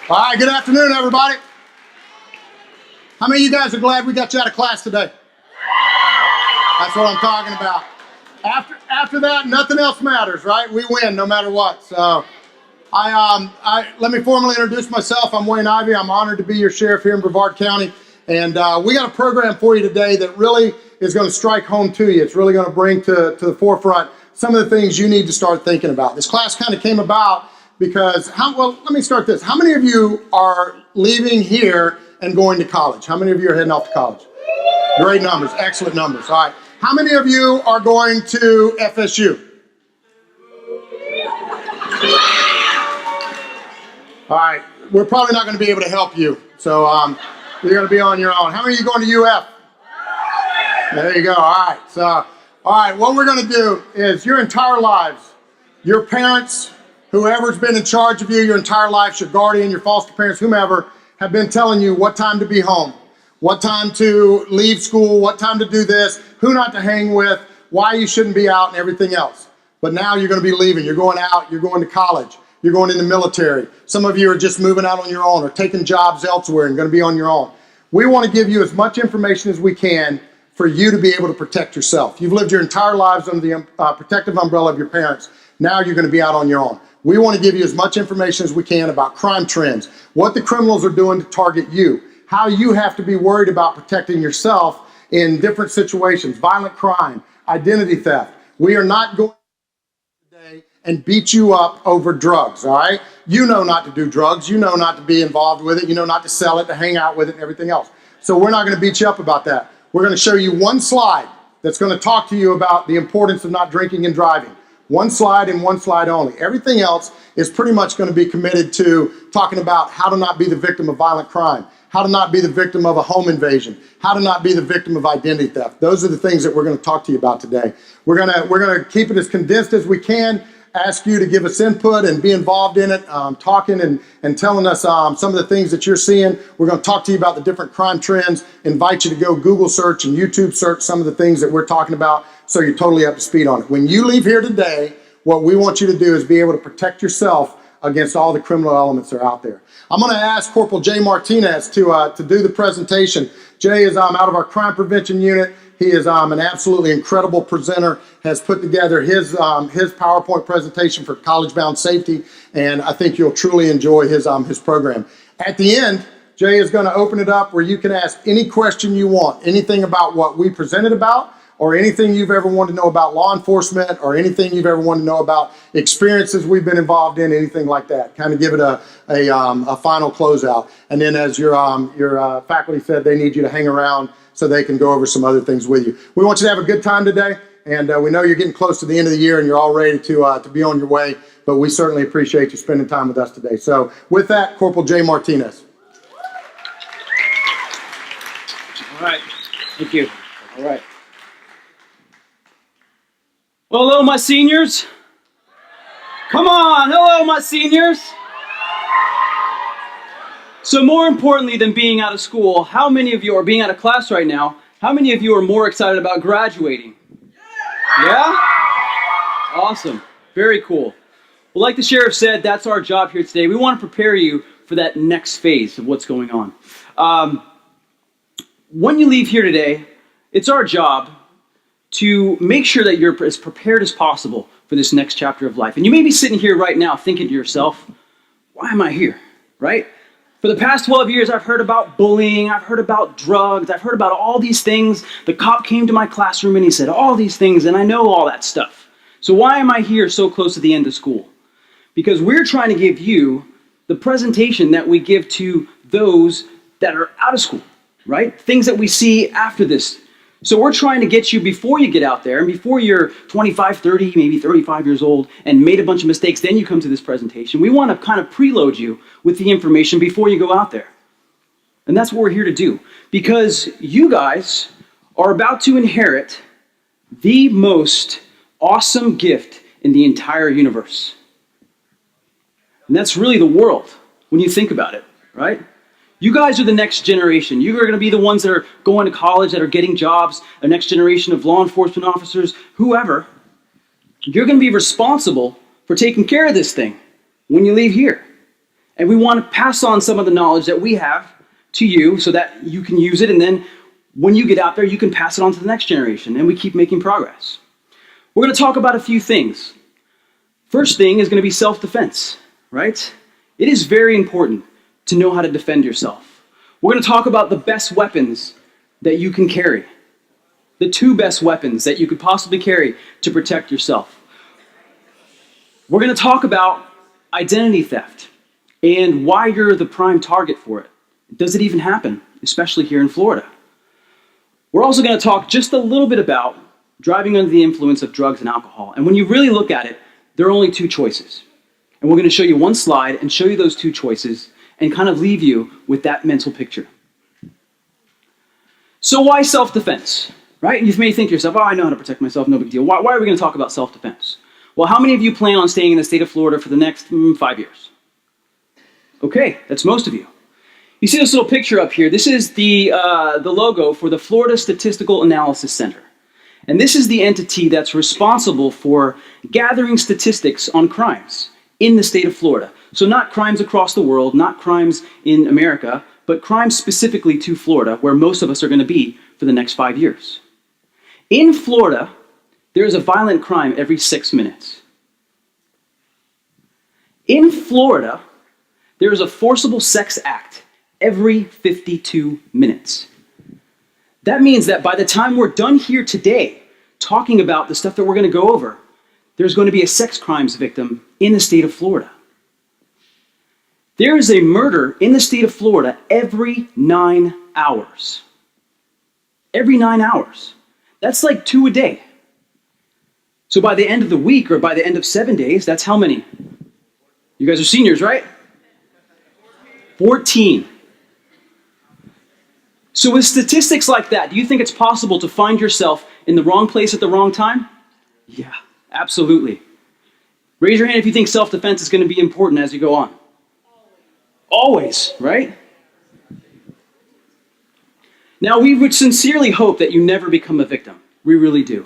All right, good afternoon, everybody. How many of you guys are glad we got you out of class today? That's what I'm talking about. After that, nothing else matters, right? We win no matter what. So, let me formally introduce myself. I'm Wayne Ivey. I'm honored to be your sheriff here in Brevard County. And we got a program for you today that really is going to strike home to you. It's really going to bring to the forefront some of the things you need to start thinking about. This class kind of came about because, let me start this. How many of you are leaving here and going to college? How many of you are heading off to college? Great numbers, excellent numbers. All right. How many of you are going to FSU? All right. We're probably not going to be able to help you. So you're going to be on your own. How many of you going to UF? There you go. All right. So, all right. What we're going to do is your entire lives, your parents, whoever's been in charge of you your entire life, your guardian, your foster parents, whomever, have been telling you what time to be home, what time to leave school, what time to do this, who not to hang with, why you shouldn't be out, and everything else. But now you're going to be leaving. You're going out. You're going to college. You're going in the military. Some of you are just moving out on your own or taking jobs elsewhere and going to be on your own. We want to give you as much information as we can for you to be able to protect yourself. You've lived your entire lives under the protective umbrella of your parents. Now you're going to be out on your own. We want to give you as much information as we can about crime trends, what the criminals are doing to target you, how you have to be worried about protecting yourself in different situations, violent crime, identity theft. We are not going today and beat you up over drugs, all right? You know not to do drugs. You know not to be involved with it. You know not to sell it, to hang out with it, and everything else. So we're not going to beat you up about that. We're going to show you one slide that's going to talk to you about the importance of not drinking and driving. One slide and one slide only. Everything else is pretty much going to be committed to talking about how to not be the victim of violent crime, how to not be the victim of a home invasion, how to not be the victim of identity theft. Those are the things that we're going to talk to you about today. We're going to keep it as condensed as we can, ask you to give us input and be involved in it, talking and telling us some of the things that you're seeing. We're going to talk to you about the different crime trends, invite you to go Google search and YouTube search some of the things that we're talking about so you're totally up to speed on it. When you leave here today, what we want you to do is be able to protect yourself against all the criminal elements that are out there. I'm going to ask Corporal Jay Martinez to do the presentation. Jay is out of our crime prevention unit. He is an absolutely incredible presenter, has put together his PowerPoint presentation for college-bound safety, and I think you'll truly enjoy his program. At the end, Jay is going to open it up where you can ask any question you want, anything about what we presented about, or anything you've ever wanted to know about law enforcement, or anything you've ever wanted to know about experiences we've been involved in, anything like that. Kind of give it a final closeout. And then as your faculty said, they need you to hang around so they can go over some other things with you. We want you to have a good time today, and we know you're getting close to the end of the year and you're all ready to be on your way, but we certainly appreciate you spending time with us today. So with that, Corporal Jay Martinez. All right, thank you. All right. Well, hello, my seniors. Come on, hello, my seniors. So more importantly than being out of school, how many of you are being out of class right now? How many of you are more excited about graduating? Yeah? Awesome. Very cool. Well, like the sheriff said, that's our job here today. We want to prepare you for that next phase of what's going on. When you leave here today, it's our job to make sure that you're as prepared as possible for this next chapter of life. And you may be sitting here right now thinking to yourself, why am I here, right? For the past 12 years, I've heard about bullying, I've heard about drugs, I've heard about all these things. The cop came to my classroom and he said all these things, and I know all that stuff. So why am I here so close to the end of school? Because we're trying to give you the presentation that we give to those that are out of school, right? Things that we see after this So we're trying to get you before you get out there and before you're 25, 30, maybe 35 years old and made a bunch of mistakes, then you come to this presentation. We want to kind of preload you with the information before you go out there. And that's what we're here to do, because you guys are about to inherit the most awesome gift in the entire universe. And that's really the world when you think about it, right? You guys are the next generation. You are going to be the ones that are going to college, that are getting jobs, the next generation of law enforcement officers, whoever. You're going to be responsible for taking care of this thing when you leave here. And we want to pass on some of the knowledge that we have to you so that you can use it, and then when you get out there, you can pass it on to the next generation, and we keep making progress. We're going to talk about a few things. First thing is going to be self-defense, right? It is very important to know how to defend yourself. We're going to talk about the best weapons that you can carry. The 2 best weapons that you could possibly carry to protect yourself. We're going to talk about identity theft and why you're the prime target for it. Does it even happen, especially here in Florida? We're also going to talk just a little bit about driving under the influence of drugs and alcohol. And when you really look at it, there are only 2 choices. And we're going to show you one slide and show you those 2 choices and kind of leave you with that mental picture. So why self-defense, right? You may think to yourself, oh, I know how to protect myself, no big deal. Why are we going to talk about self-defense? Well, how many of you plan on staying in the state of Florida for the next 5 years? Okay, that's most of you. You see this little picture up here? This is the logo for the Florida Statistical Analysis Center. And this is the entity that's responsible for gathering statistics on crimes in the state of Florida. So not crimes across the world, not crimes in America, but crimes specifically to Florida, where most of us are going to be for the next 5 years. In Florida, there is a violent crime every 6 minutes. In Florida, there is a forcible sex act every 52 minutes. That means that by the time we're done here today, talking about the stuff that we're going to go over, there's going to be a sex crimes victim in the state of Florida. There is a murder in the state of Florida every 9 hours. Every 9 hours. That's like 2 a day. So by the end of the week, or by the end of 7 days, that's how many? You guys are seniors, right? 14. So with statistics like that, do you think it's possible to find yourself in the wrong place at the wrong time? Yeah, absolutely. Raise your hand if you think self-defense is going to be important as you go on. Always, right? Now, we would sincerely hope that you never become a victim. We really do.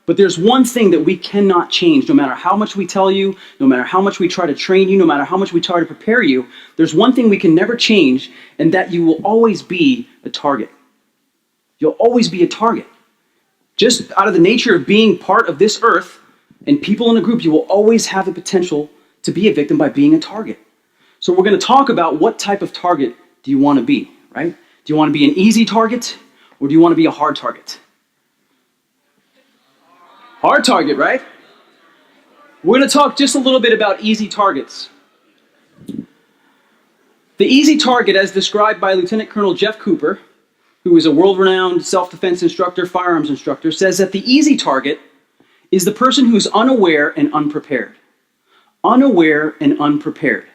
But there's one thing that we cannot change, no matter how much we tell you, no matter how much we try to train you, no matter how much we try to prepare you, there's one thing we can never change, and that you will always be a target. You'll always be a target. Just out of the nature of being part of this earth and people in a group, you will always have the potential to be a victim by being a target. So we're going to talk about what type of target do you want to be, right? Do you want to be an easy target, or do you want to be a hard target? Hard target, right? We're going to talk just a little bit about easy targets. The easy target, as described by Lieutenant Colonel Jeff Cooper, who is a world-renowned self-defense instructor, firearms instructor, says that the easy target is the person who is unaware and unprepared. Unaware and unprepared.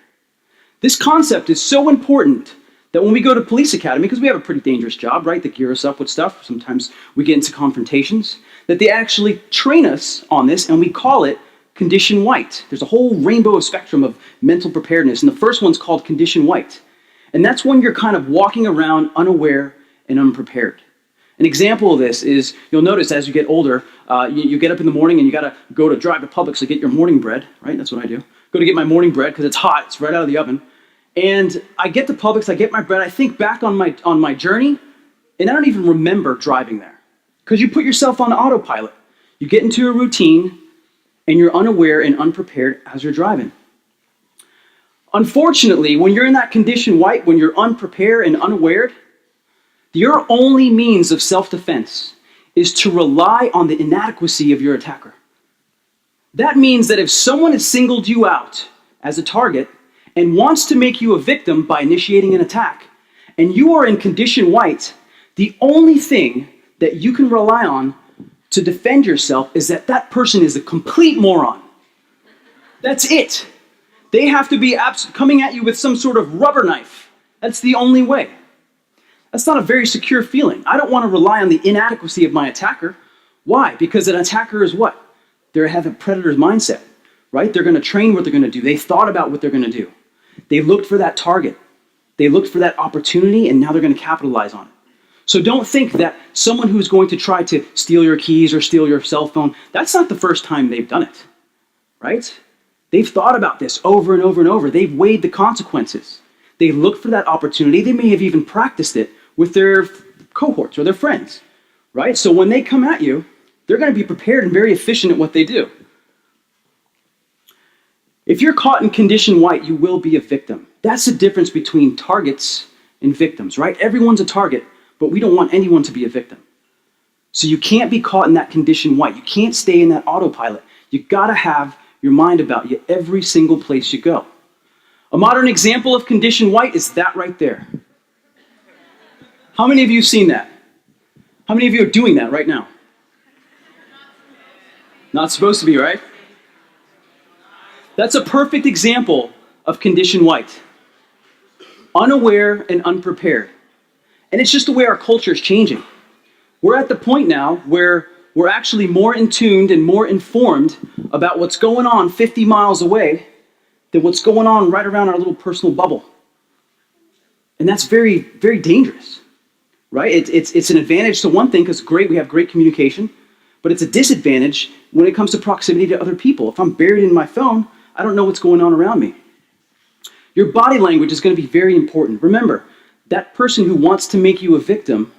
This concept is so important that when we go to police academy, because we have a pretty dangerous job, right? They gear us up with stuff. Sometimes we get into confrontations. That they actually train us on this, and we call it condition white. There's a whole rainbow of spectrum of mental preparedness, and the first one's called condition white. And that's when you're kind of walking around unaware and unprepared. An example of this is, you'll notice as you get older, you get up in the morning and you gotta go to drive to Publix to get your morning bread, right? That's what I do. Go to get my morning bread because it's hot, it's right out of the oven. And I get to Publix, I get my bread, I think back on my journey, and I don't even remember driving there. Because you put yourself on autopilot. You get into a routine, and you're unaware and unprepared as you're driving. Unfortunately, when you're in that condition white, when you're unprepared and unaware, your only means of self-defense is to rely on the inadequacy of your attacker. That means that if someone has singled you out as a target and wants to make you a victim by initiating an attack, and you are in condition white, the only thing that you can rely on to defend yourself is that that person is a complete moron. That's it. They have to be coming at you with some sort of rubber knife. That's the only way. That's not a very secure feeling. I don't want to rely on the inadequacy of my attacker. Why? Because an attacker is what? They have a predator's mindset, right? They're going to train what they're going to do. They thought about what they're going to do. They looked for that target. They looked for that opportunity, and now they're going to capitalize on it. So don't think that someone who's going to try to steal your keys or steal your cell phone, that's not the first time they've done it, right? They've thought about this over and over and over. They've weighed the consequences. They looked for that opportunity. They may have even practiced it with their cohorts or their friends, right? So when they come at you, they're going to be prepared and very efficient at what they do. If you're caught in condition white, you will be a victim. That's the difference between targets and victims, right? Everyone's a target, but we don't want anyone to be a victim. So you can't be caught in that condition white. You can't stay in that autopilot. You got to have your mind about you every single place you go. A modern example of condition white is that right there. How many of you have seen that? How many of you are doing that right now? Not supposed to be, right? That's a perfect example of condition white. Unaware and unprepared. And it's just the way our culture is changing. We're at the point now where we're actually more in tuned and more informed about what's going on 50 miles away than what's going on right around our little personal bubble. And that's very, very dangerous, right? It's an advantage to one thing because great, we have great communication, but it's a disadvantage when it comes to proximity to other people. If I'm buried in my phone, I don't know what's going on around me. Your body language is going to be very important. Remember, that person who wants to make you a victim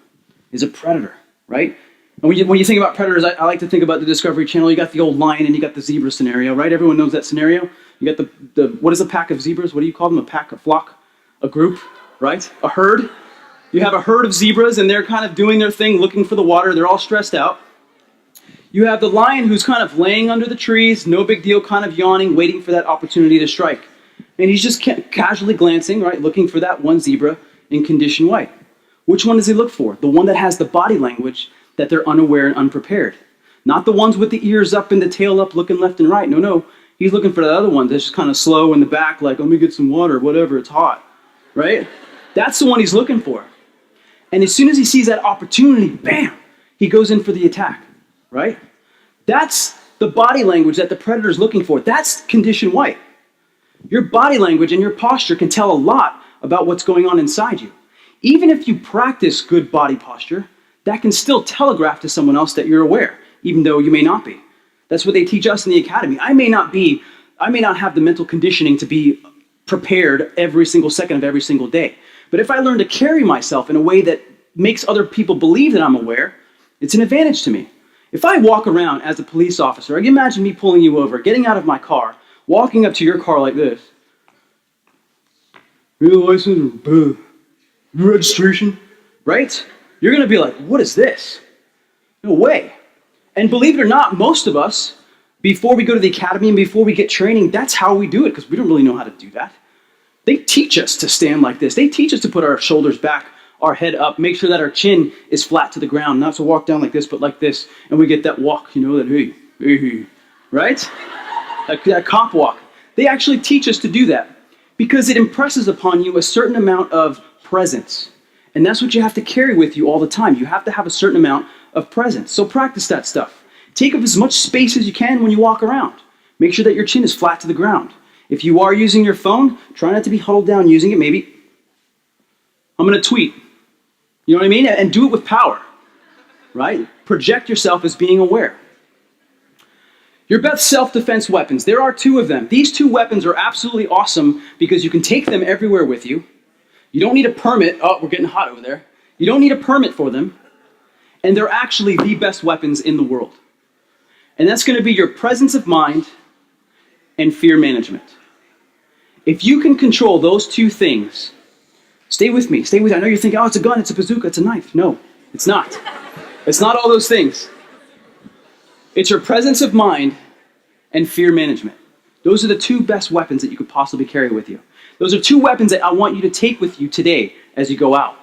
is a predator, right? And when you think about predators, I like to think about the Discovery Channel. You got the old lion and you got the zebra scenario, right? Everyone knows that scenario. You got the what is a pack of zebras? What do you call them? A pack, a flock, a group, right? A herd. You have a herd of zebras and they're kind of doing their thing, looking for the water. They're all stressed out. You have the lion who's kind of laying under the trees, no big deal, kind of yawning, waiting for that opportunity to strike. And he's just casually glancing, right, looking for that one zebra in condition white. Which one does he look for? The one that has the body language that they're unaware and unprepared. Not the ones with the ears up and the tail up looking left and right. No. He's looking for that other one that's just kind of slow in the back, like, let me get some water, whatever, it's hot, right? That's the one he's looking for. And as soon as he sees that opportunity, bam, he goes in for the attack, right? That's the body language that the predator's looking for. That's condition white. Your body language and your posture can tell a lot about what's going on inside you. Even if you practice good body posture, that can still telegraph to someone else that you're aware, even though you may not be. That's what they teach us in the academy. I may not have the mental conditioning to be prepared every single second of every single day. But if I learn to carry myself in a way that makes other people believe that I'm aware, it's an advantage to me. If I walk around as a police officer, I can imagine me pulling you over, getting out of my car, walking up to your car like this. Real license, registration, right? You're going to be like, what is this? No way. And believe it or not, most of us, before we go to the academy and before we get training, that's how we do it because we don't really know how to do that. They teach us to stand like this. They teach us to put our shoulders back, our head up, make sure that our chin is flat to the ground, not to walk down like this, but like this. And we get that walk, that hey, right? That cop walk. They actually teach us to do that because it impresses upon you a certain amount of presence. And that's what you have to carry with you all the time. You have to have a certain amount of presence. So practice that stuff. Take up as much space as you can when you walk around. Make sure that your chin is flat to the ground. If you are using your phone, try not to be huddled down using it. Maybe, I'm going to tweet. You know what I mean? And do it with power, right? Project yourself as being aware. Your best self-defense weapons. There are two of them. These two weapons are absolutely awesome because you can take them everywhere with you. You don't need a permit. Oh, we're getting hot over there. You don't need a permit for them. And they're actually the best weapons in the world. And that's going to be your presence of mind and fear management. If you can control those two things, stay with me. I know you're thinking, oh, it's a gun, it's a bazooka, it's a knife. No, it's not. It's not all those things. It's your presence of mind and fear management. Those are the two best weapons that you could possibly carry with you. Those are two weapons that I want you to take with you today as you go out.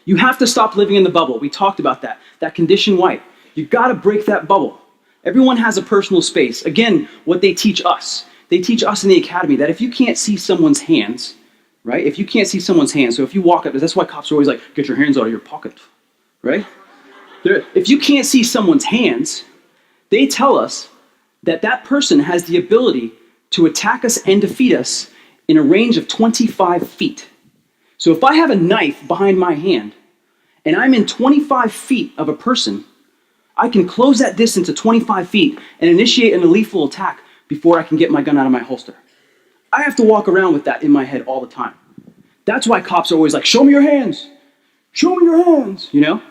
You have to stop living in the bubble. We talked about that conditioned white. You've got to break that bubble. Everyone has a personal space. Again, what they teach us in the academy, that if you can't see someone's hands, right? If you can't see someone's hands, so if you walk up, that's why cops are always like, get your hands out of your pocket, right? If you can't see someone's hands, they tell us that that person has the ability to attack us and defeat us in a range of 25 feet. So if I have a knife behind my hand and I'm in 25 feet of a person, I can close that distance to 25 feet and initiate an lethal attack before I can get my gun out of my holster. I have to walk around with that in my head all the time. That's why cops are always like, show me your hands. Show me your hands, you know?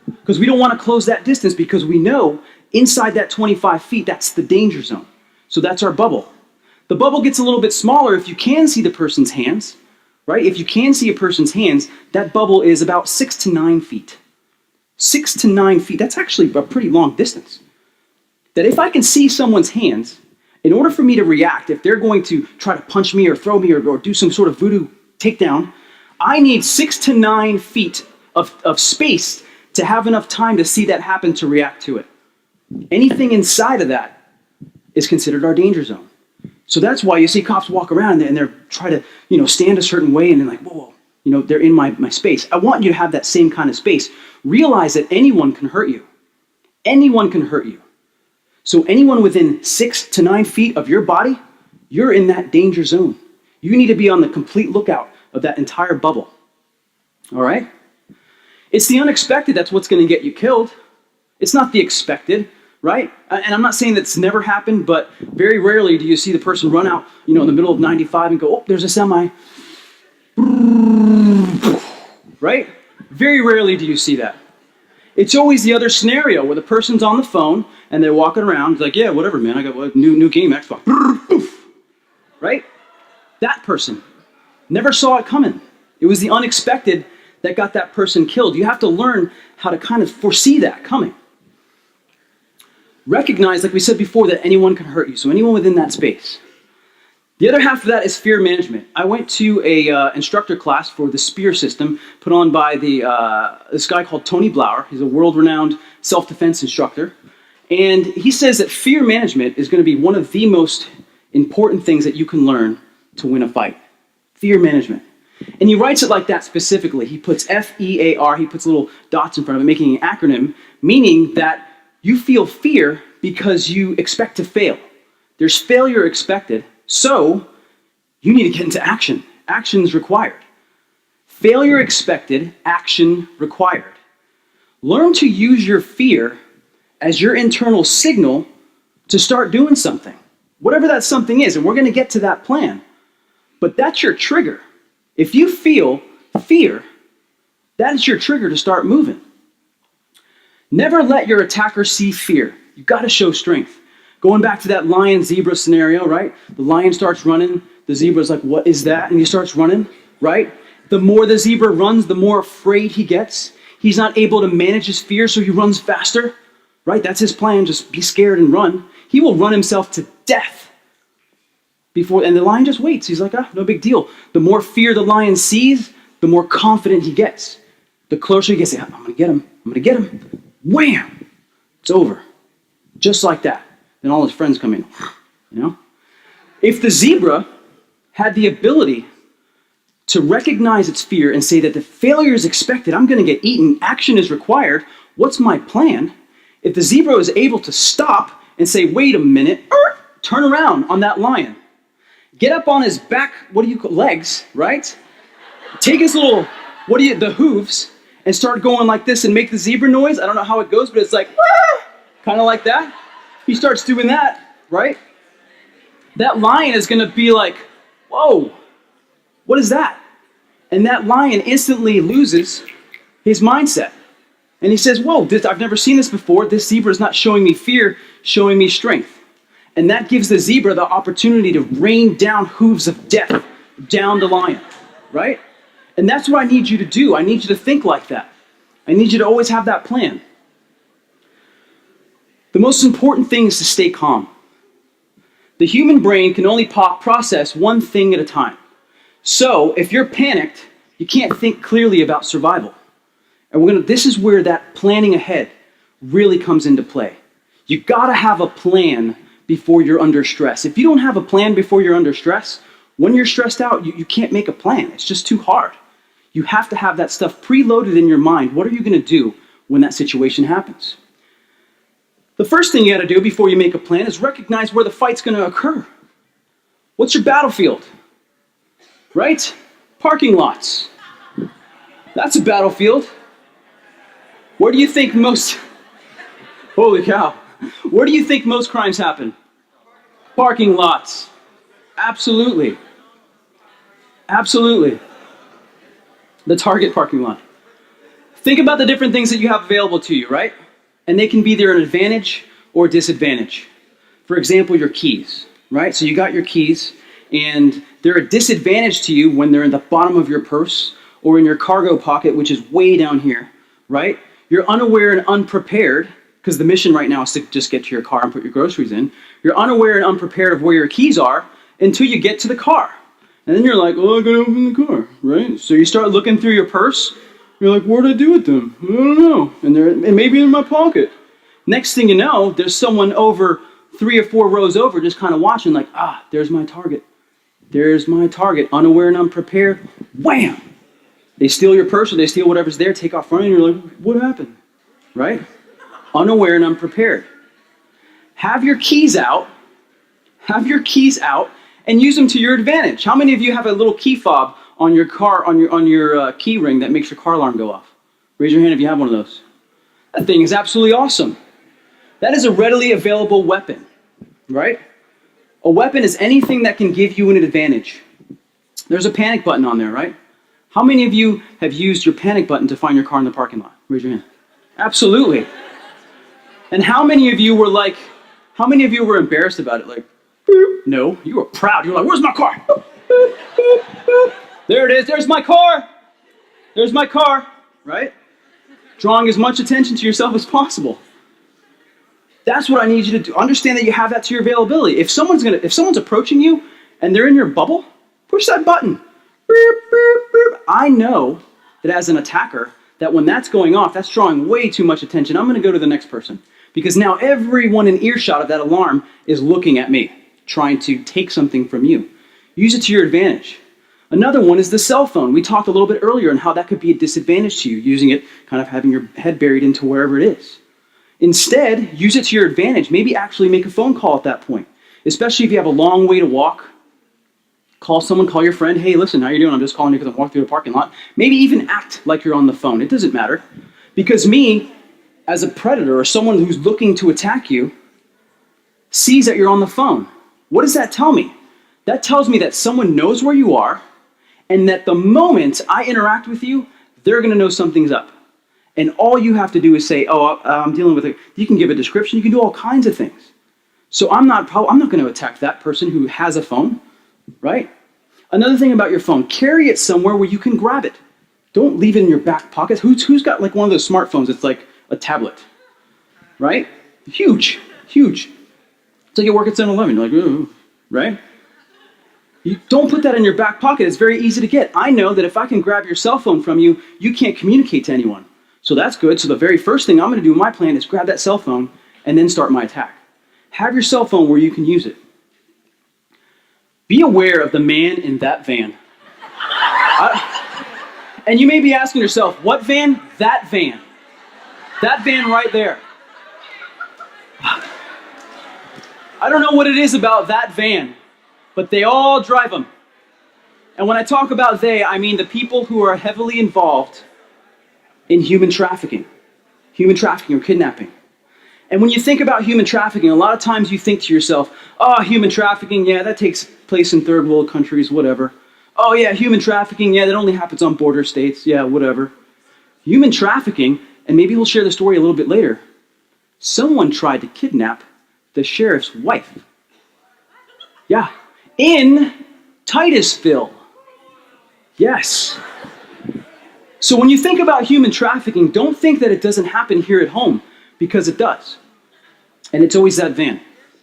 Because we don't want to close that distance because we know inside that 25 feet, that's the danger zone. So that's our bubble. The bubble gets a little bit smaller if you can see the person's hands, right? If you can see a person's hands, that bubble is about 6 to 9 feet. 6 to 9 feet, that's actually a pretty long distance. That if I can see someone's hands, in order for me to react, if they're going to try to punch me or throw me or do some sort of voodoo takedown, I need 6 to 9 feet of space to have enough time to see that happen to react to it. Anything inside of that is considered our danger zone. So that's why you see cops walk around and they're trying to, stand a certain way and they're like, whoa, they're in my space. I want you to have that same kind of space. Realize that anyone can hurt you. Anyone can hurt you. So anyone within 6 to 9 feet of your body, you're in that danger zone. You need to be on the complete lookout of that entire bubble. All right? It's the unexpected that's what's going to get you killed. It's not the expected, right? And I'm not saying that's never happened, but very rarely do you see the person run out, in the middle of 95 and go, oh, there's a semi. Right? Very rarely do you see that. It's always the other scenario where the person's on the phone and they're walking around. It's like, yeah, whatever, man. I got a new game, Xbox. Right? That person never saw it coming. It was the unexpected that got that person killed. You have to learn how to kind of foresee that coming. Recognize, like we said before, that anyone can hurt you. So anyone within that space. The other half of that is fear management. I went to a instructor class for the SPEAR system put on by this guy called Tony Blauer. He's a world-renowned self-defense instructor. And he says that fear management is going to be one of the most important things that you can learn to win a fight. Fear management. And he writes it like that specifically. He puts F-E-A-R, he puts little dots in front of it, making an acronym, meaning that you feel fear because you expect to fail. There's failure expected, so you need to get into action. Action is required. Failure expected, action required. Learn to use your fear as your internal signal to start doing something. Whatever that something is, and we're going to get to that plan. But that's your trigger. If you feel fear, that is your trigger to start moving. Never let your attacker see fear. You've got to show strength. Going back to that lion-zebra scenario, right? The lion starts running. The zebra's like, what is that? And he starts running, right? The more the zebra runs, the more afraid he gets. He's not able to manage his fear, so he runs faster, right? That's his plan, just be scared and run. He will run himself to death. And the lion just waits. He's like, no big deal. The more fear the lion sees, the more confident he gets. The closer he gets, I'm going to get him. I'm going to get him. Wham! It's over. Just like that. Then all his friends come in. If the zebra had the ability to recognize its fear and say that the failure is expected, I'm going to get eaten, action is required, what's my plan? If the zebra is able to stop and say, wait a minute, turn around on that lion. Get up on his back, legs, right? Take his little, the hooves, and start going like this and make the zebra noise. I don't know how it goes, but it's like, kind of like that. He starts doing that, right? That lion is going to be like, whoa, what is that? And that lion instantly loses his mindset. And he says, whoa, I've never seen this before. This zebra is not showing me fear, showing me strength. And that gives the zebra the opportunity to rain down hooves of death down the lion, right? And that's what I need you to do. I need you to think like that. I need you to always have that plan. The most important thing is to stay calm. The human brain can only process one thing at a time. So if you're panicked, you can't think clearly about survival. And this is where that planning ahead really comes into play. You gotta have a plan before you're under stress. If you don't have a plan before you're under stress, when you're stressed out, you can't make a plan. It's just too hard. You have to have that stuff preloaded in your mind. What are you gonna do when that situation happens? The first thing you gotta do before you make a plan is recognize where the fight's gonna occur. What's your battlefield? Right? Parking lots. That's a battlefield. Where do you think most, holy cow, where do you think most crimes happen? Parking lots. Absolutely. Absolutely. The Target parking lot. Think about the different things that you have available to you, right? And they can be either an advantage or a disadvantage. For example, your keys, right? So you got your keys, and they're a disadvantage to you when they're in the bottom of your purse or in your cargo pocket, which is way down here, right? You're unaware and unprepared, because the mission right now is to just get to your car and put your groceries in. You're unaware and unprepared of where your keys are until you get to the car. And then you're like, oh, I gotta open the car, right? So you start looking through your purse. You're like, what did I do with them? I don't know. And maybe in my pocket. Next thing you know, there's someone over 3 or 4 rows over just kind of watching like, there's my target. There's my target. Unaware and unprepared. Wham! They steal your purse or they steal whatever's there, take off running, and you're like, what happened? Right? Unaware and unprepared. Have your keys out. Have your keys out and use them to your advantage. How many of you have a little key fob on your car, on your key ring that makes your car alarm go off? Raise your hand if you have one of those. That thing is absolutely awesome. That is a readily available weapon, right? A weapon is anything that can give you an advantage. There's a panic button on there, right? How many of you have used your panic button to find your car in the parking lot? Raise your hand. Absolutely. And how many of you were embarrassed about it? Like, boop. No, you were proud. You were like, where's my car? Boop, boop, boop, boop. There it is. There's my car. There's my car, right? Drawing as much attention to yourself as possible. That's what I need you to do. Understand that you have that to your availability. If someone's approaching you and they're in your bubble, push that button. Boop, boop, boop. I know that as an attacker, that when that's going off, that's drawing way too much attention. I'm going to go to the next person. Because now everyone in earshot of that alarm is looking at me, trying to take something from you. Use it to your advantage. Another one is the cell phone. We talked a little bit earlier on how that could be a disadvantage to you, using it, kind of having your head buried into wherever it is. Instead, use it to your advantage. Maybe actually make a phone call at that point, especially if you have a long way to walk. Call someone, call your friend. Hey, listen, how you doing? I'm just calling you because I'm walking through the parking lot. Maybe even act like you're on the phone. It doesn't matter. Because me, as a predator or someone who's looking to attack you, sees that you're on the phone. What does that tell me? That tells me that someone knows where you are, and that the moment I interact with you, they're going to know something's up. And all you have to do is say, I'm dealing with it. You can give a description. You can do all kinds of things. So I'm not going to attack that person who has a phone, right? Another thing about your phone, carry it somewhere where you can grab it. Don't leave it in your back pocket. Who's got like one of those smartphones that's like a tablet, right? Huge, huge. It's like you work at 7-Eleven. You're like, ooh, right? You don't put that in your back pocket. It's very easy to get. I know that if I can grab your cell phone from you, you can't communicate to anyone. So that's good. So the very first thing I'm going to do in my plan is grab that cell phone and then start my attack. Have your cell phone where you can use it. Be aware of the man in that van. And you may be asking yourself, what van? That van. That van right there. I don't know what it is about that van, but they all drive them. And when I talk about they, I mean the people who are heavily involved in human trafficking or kidnapping. And when you think about human trafficking, a lot of times you think to yourself, oh, human trafficking, yeah, that takes place in third world countries, whatever. Oh yeah, human trafficking, yeah, that only happens on border states, yeah, whatever. Human trafficking, and maybe we'll share the story a little bit later, someone tried to kidnap the sheriff's wife. Yeah, in Titusville. Yes. So when you think about human trafficking, don't think that it doesn't happen here at home, because it does. And it's always that van.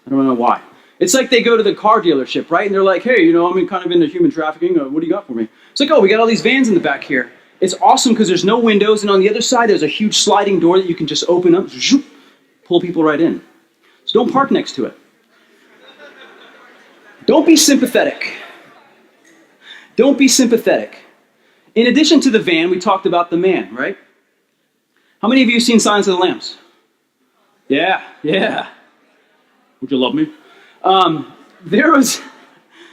I don't know why. It's like they go to the car dealership, right? And they're like, hey, I'm kind of into human trafficking. What do you got for me? It's like, oh, we got all these vans in the back here. It's awesome because there's no windows, and on the other side there's a huge sliding door that you can just open up, zoop, pull people right in. So don't park next to it. Don't be sympathetic. Don't be sympathetic. In addition to the van, we talked about the man, right? How many of you have seen Silence of the Lambs? Yeah. Would you love me?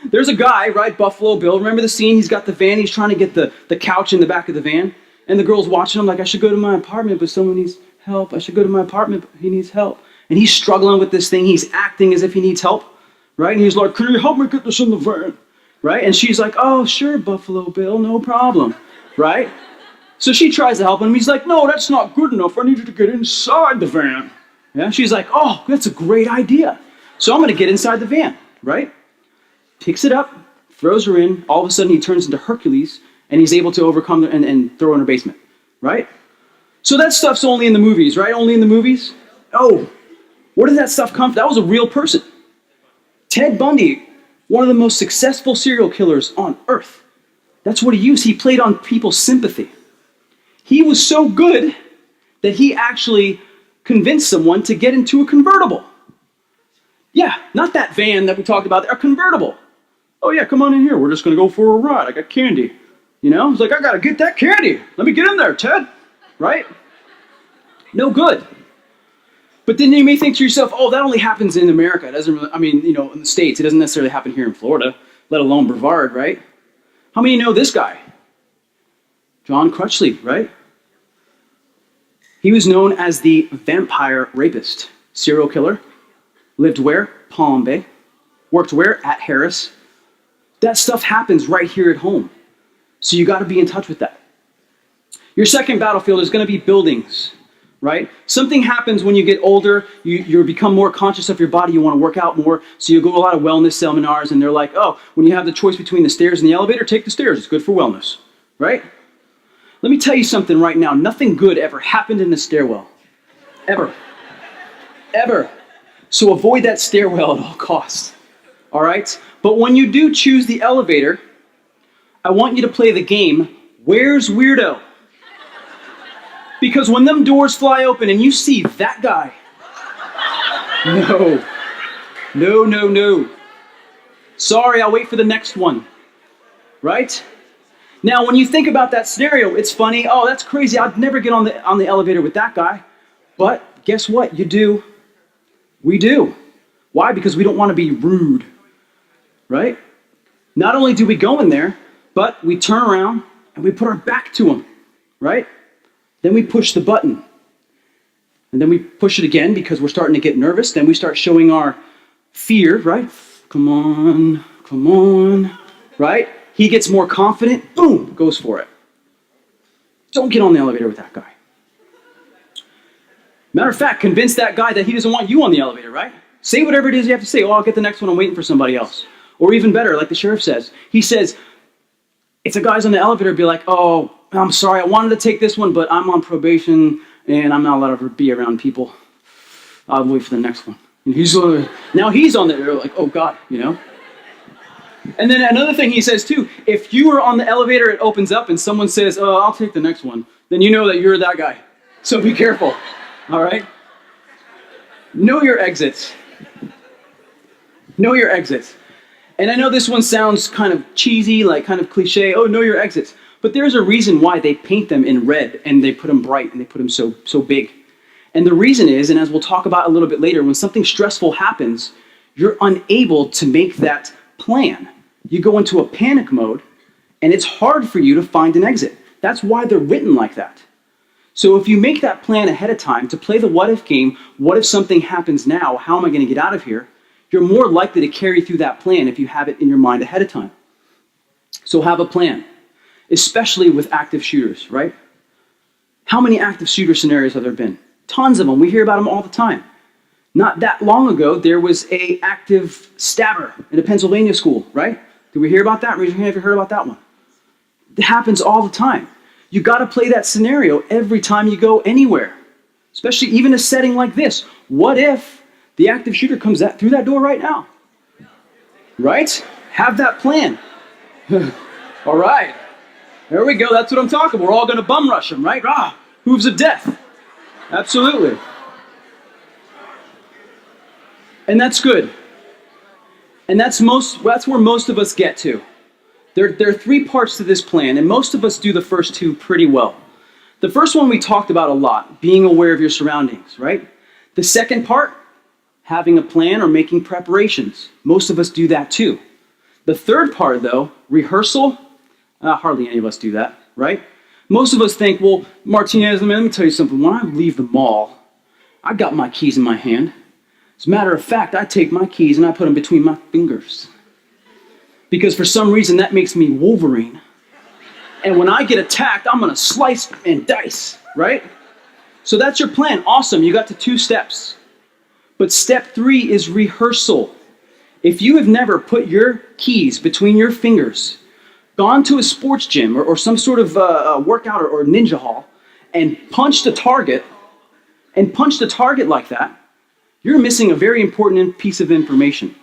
There's a guy, right, Buffalo Bill. Remember the scene? He's got the van. He's trying to get the couch in the back of the van. And the girl's watching him like, I should go to my apartment, but someone needs help. I should go to my apartment, but he needs help. And he's struggling with this thing. He's acting as if he needs help, right? And he's like, can you help me get this in the van? Right? And she's like, oh, sure, Buffalo Bill, no problem, right? So she tries to help him. He's like, no, that's not good enough. I need you to get inside the van. Yeah? She's like, oh, that's a great idea. So I'm going to get inside the van, right? Picks it up, throws her in. All of a sudden, he turns into Hercules, and he's able to overcome and throw her in her basement, right? So that stuff's only in the movies, right? Only in the movies? Oh, where did that stuff come from? That was a real person. Ted Bundy, one of the most successful serial killers on earth. That's what he used. He played on people's sympathy. He was so good that he actually convinced someone to get into a convertible. Yeah, not that van that we talked about, a convertible. Oh yeah, come on in here. We're just going to go for a ride. I got candy. You know, he's like, I got to get that candy. Let me get in there, Ted. Right? No good. But then you may think to yourself, oh, that only happens in America. It doesn't really, I mean, you know, in the States. It doesn't necessarily happen here in Florida, let alone Brevard, right? How many of you know this guy? John Crutchley, right? He was known as the vampire rapist, serial killer. Lived where? Palm Bay. Worked where? At Harris. That stuff happens right here at home. So you got to be in touch with that. Your second battlefield is going to be buildings, right? Something happens when you get older. You become more conscious of your body. You want to work out more. So you go to a lot of wellness seminars, and they're like, oh, when you have the choice between the stairs and the elevator, take the stairs. It's good for wellness, right? Let me tell you something right now. Nothing good ever happened in the stairwell. Ever. Ever. So avoid that stairwell at all costs. All right? But when you do choose the elevator, I want you to play the game, Where's Weirdo? Because when them doors fly open and you see that guy, no. Sorry, I'll wait for the next one. Right? Now, when you think about that scenario, it's funny. Oh, that's crazy. I'd never get on the elevator with that guy. But guess what? You do. We do. Why? Because we don't want to be rude. Right? Not only do we go in there, but we turn around and we put our back to him. Right? Then we push the button. And then we push it again because we're starting to get nervous. Then we start showing our fear, right? Come on, right? He gets more confident, boom, goes for it. Don't get on the elevator with that guy. Matter of fact, convince that guy that he doesn't want you on the elevator, right? Say whatever it is you have to say. Oh, I'll get the next one. I'm waiting for somebody else. Or even better, like the sheriff says. He says, if the guy's on the elevator, be like, oh, I'm sorry, I wanted to take this one, but I'm on probation and I'm not allowed to be around people. I'll wait for the next one. And now he's on there, like, oh God, you know? And then another thing he says too, if you are on the elevator, it opens up and someone says, oh, I'll take the next one, then you know that you're that guy. So be careful, all right? Know your exits. Know your exits. And I know this one sounds kind of cheesy, like kind of cliche, oh, know your exits. But there's a reason why they paint them in red and they put them bright and they put them so big. And the reason is, and as we'll talk about a little bit later, when something stressful happens, you're unable to make that plan. You go into a panic mode and it's hard for you to find an exit. That's why they're written like that. So if you make that plan ahead of time to play the what if game, what if something happens now, how am I going to get out of here? You're more likely to carry through that plan if you have it in your mind ahead of time. So have a plan, especially with active shooters, right? How many active shooter scenarios have there been? Tons of them. We hear about them all the time. Not that long ago, there was an active stabber in a Pennsylvania school, right? Did we hear about that? Raise your hand if you heard about that one. It happens all the time. You got to play that scenario every time you go anywhere, especially even a setting like this. What if the active shooter comes through that door right now? Right? Have that plan. All right. There we go. That's what I'm talking about. We're all going to bum rush them, right? Ah, hooves of death. Absolutely. And that's good. And that's where most of us get to. There are 3 parts to this plan, and most of us do the first 2 pretty well. The first one we talked about a lot, being aware of your surroundings, right? The second part, having a plan or making preparations. Most of us do that too. The third part, though, rehearsal, hardly any of us do that, right? Most of us think, well, Martinez, let me tell you something. When I leave the mall, I got my keys in my hand. As a matter of fact, I take my keys and I put them between my fingers. Because for some reason, that makes me Wolverine. And when I get attacked, I'm going to slice and dice, right? So that's your plan. Awesome. You got to 2 steps. But step 3 is rehearsal. If you have never put your keys between your fingers, gone to a sports gym or some sort of workout or ninja hall and punched a target like that, you're missing a very important piece of information.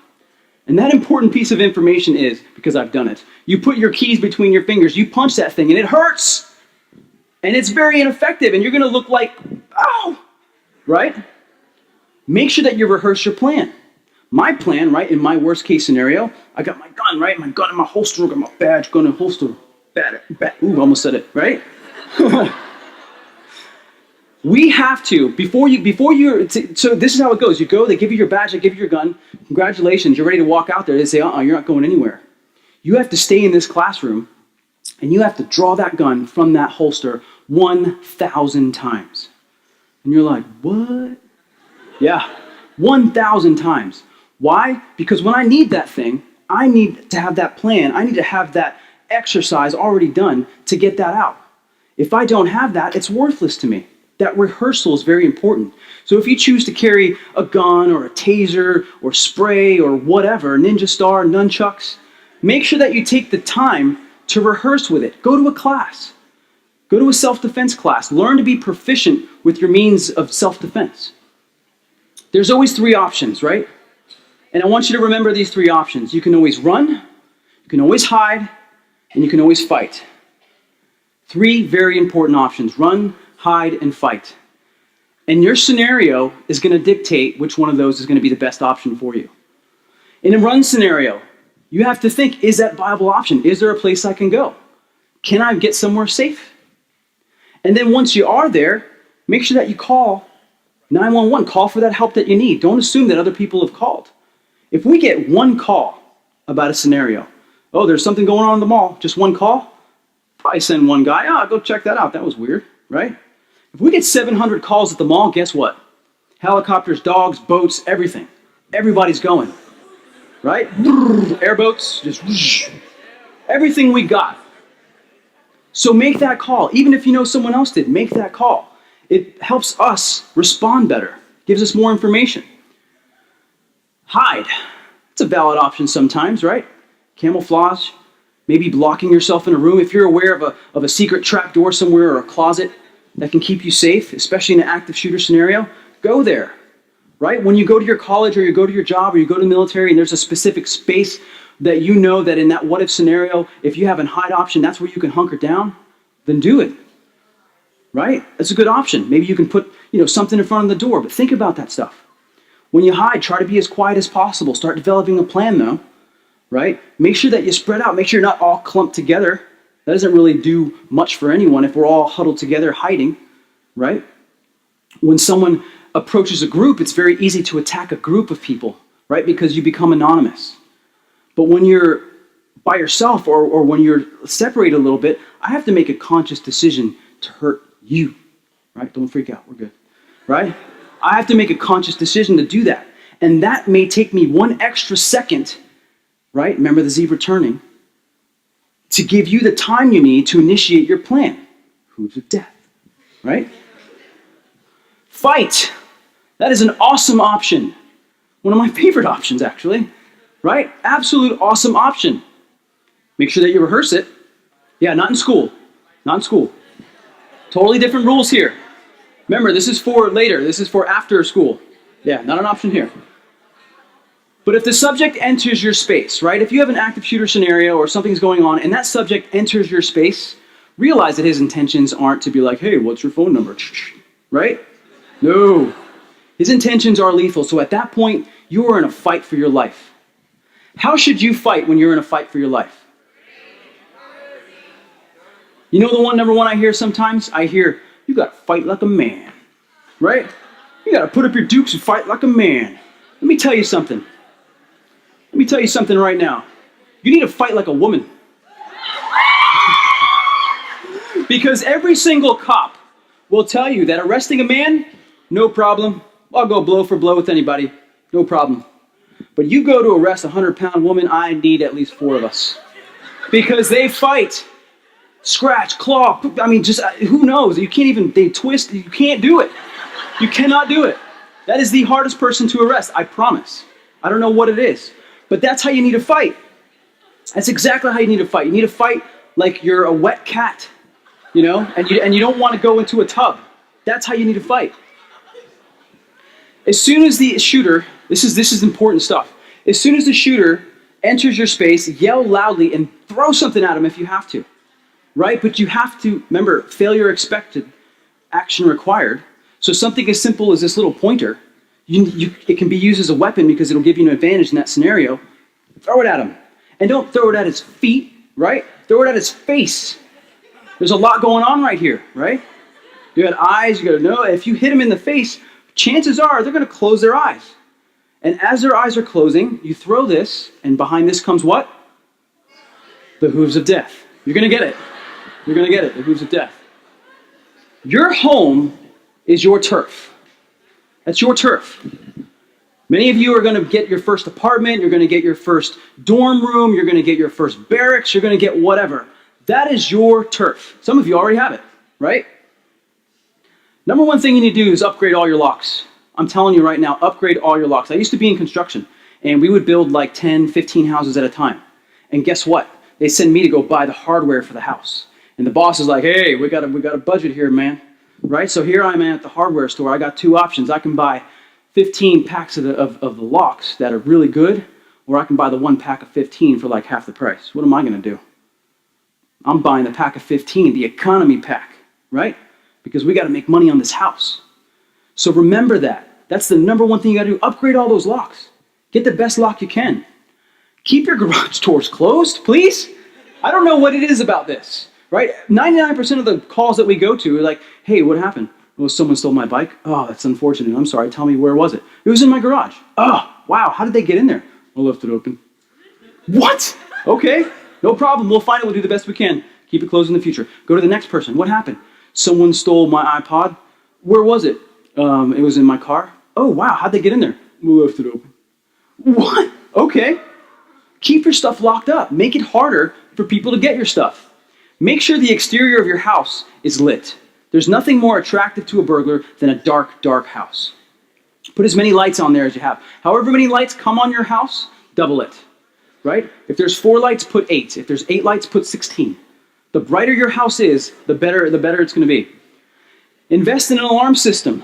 And that important piece of information is, because I've done it, you put your keys between your fingers, you punch that thing, and it hurts. And it's very ineffective, and you're going to look like, ow, right? Make sure that you rehearse your plan. My plan, right, in my worst case scenario, I got my gun, right? My gun in my holster, got my badge, gun in holster. Ooh, almost said it, right? We have to, so this is how it goes. You go, they give you your badge, they give you your gun. Congratulations, you're ready to walk out there. They say, you're not going anywhere. You have to stay in this classroom, and you have to draw that gun from that holster 1,000 times. And you're like, what? Yeah, 1,000 times. Why? Because when I need that thing, I need to have that plan. I need to have that exercise already done to get that out. If I don't have that, it's worthless to me. That rehearsal is very important. So if you choose to carry a gun or a taser or spray or whatever, ninja star, nunchucks, make sure that you take the time to rehearse with it. Go to a class. Go to a self-defense class. Learn to be proficient with your means of self-defense. There's always 3 options, right? And I want you to remember these 3 options. You can always run, you can always hide, and you can always fight. 3 very important options. Run, hide, and fight. And your scenario is going to dictate which one of those is going to be the best option for you. In a run scenario, you have to think, is that a viable option? Is there a place I can go? Can I get somewhere safe? And then once you are there, make sure that you call 911. Call for that help that you need. Don't assume that other people have called. If we get 1 call about a scenario, there's something going on in the mall, just 1 call, probably send 1 guy, go check that out. That was weird, right? If we get 700 calls at the mall, guess what? Helicopters, dogs, boats, everything. Everybody's going, right? Airboats, just whoosh. Everything we got. So make that call. Even if you know someone else did, make that call. It helps us respond better, gives us more information. Hide. It's a valid option sometimes, right? Camouflage, maybe blocking yourself in a room. If you're aware of a secret trap door somewhere or a closet that can keep you safe, especially in an active shooter scenario, go there, right? When you go to your college or you go to your job or you go to the military and there's a specific space that you know that in that what if scenario, if you have a hide option, that's where you can hunker down, then do it, right? That's a good option. Maybe you can put something in front of the door, but think about that stuff. When you hide, try to be as quiet as possible. Start developing a plan though, right? Make sure that you spread out. Make sure you're not all clumped together. That doesn't really do much for anyone if we're all huddled together hiding, right? When someone approaches a group, it's very easy to attack a group of people, right? Because you become anonymous. But when you're by yourself or when you're separated a little bit, I have to make a conscious decision to hurt you, right? Don't freak out, we're good, right? I have to make a conscious decision to do that. And that may take me 1 extra second, right? Remember the zebra turning, to give you the time you need to initiate your plan. Hooves of death, right? Fight. That is an awesome option. One of my favorite options, actually, right? Absolute awesome option. Make sure that you rehearse it. Yeah, not in school. Not in school. Totally different rules here. Remember, this is for later. This is for after school. Yeah, not an option here. But if the subject enters your space, right? If you have an active shooter scenario or something's going on and that subject enters your space, realize that his intentions aren't to be like, hey, what's your phone number? Right? No. His intentions are lethal. So at that point, you are in a fight for your life. How should you fight when you're in a fight for your life? You know the number one I hear sometimes? I hear, you got to fight like a man. Right? You got to put up your dukes and fight like a man. Let me tell you something. Let me tell you something right now. You need to fight like a woman. Because every single cop will tell you that arresting a man, no problem. I'll go blow for blow with anybody. No problem. But you go to arrest a 100-pound woman, I need at least 4 of us. Because they fight. Scratch, claw, I mean, just, who knows? You can't even, they twist, you can't do it. You cannot do it. That is the hardest person to arrest, I promise. I don't know what it is. But that's how you need to fight. That's exactly how you need to fight. You need to fight like you're a wet cat, you know, and you don't want to go into a tub. That's how you need to fight. As soon as the shooter, this is important stuff. As soon as the shooter enters your space, yell loudly and throw something at him if you have to, right? But you have to, remember, failure expected, action required. So something as simple as this little pointer, it can be used as a weapon because it'll give you an advantage in that scenario. Throw it at him. And don't throw it at his feet, right? Throw it at his face. There's a lot going on right here, right? You got eyes, you got to know. If you hit him in the face, chances are they're going to close their eyes. And as their eyes are closing, you throw this, and behind this comes what? The hooves of death. You're going to get it. You're going to get it, the hooves of death. Your home is your turf. That's your turf. Many of you are going to get your first apartment, you're going to get your first dorm room, you're going to get your first barracks, you're going to get whatever. That is your turf. Some of you already have it, right? Number one thing you need to do is upgrade all your locks. I'm telling you right now, upgrade all your locks. I used to be in construction, and we would build like 10, 15 houses at a time. And guess what? They send me to go buy the hardware for the house. And the boss is like, hey, we got a budget here, man. Right? So here I'm at the hardware store. I got 2 options. I can buy 15 packs of the locks that are really good, or I can buy the 1 pack of 15 for like half the price. What am I going to do? I'm buying the pack of 15, the economy pack, right? Because we got to make money on this house. So remember that. That's the number one thing you got to do. Upgrade all those locks. Get the best lock you can. Keep your garage doors closed, please. I don't know what it is about this, right? 99% of the calls that we go to are like, hey, what happened? Well, someone stole my bike. Oh, that's unfortunate. I'm sorry. Tell me, where was it? It was in my garage. Oh, wow. How did they get in there? I left it open. What? Okay. No problem. We'll find it. We'll do the best we can. Keep it closed in the future. Go to the next person. What happened? Someone stole my iPod. Where was it? It was in my car. Oh, wow. How'd they get in there? We left it open. What? Okay. Keep your stuff locked up. Make it harder for people to get your stuff. Make sure the exterior of your house is lit. There's nothing more attractive to a burglar than a dark, dark house. Put as many lights on there as you have. However many lights come on your house, double it. Right? If there's 4 lights, put 8. If there's 8 lights, put 16. The brighter your house is, the better it's going to be. Invest in an alarm system.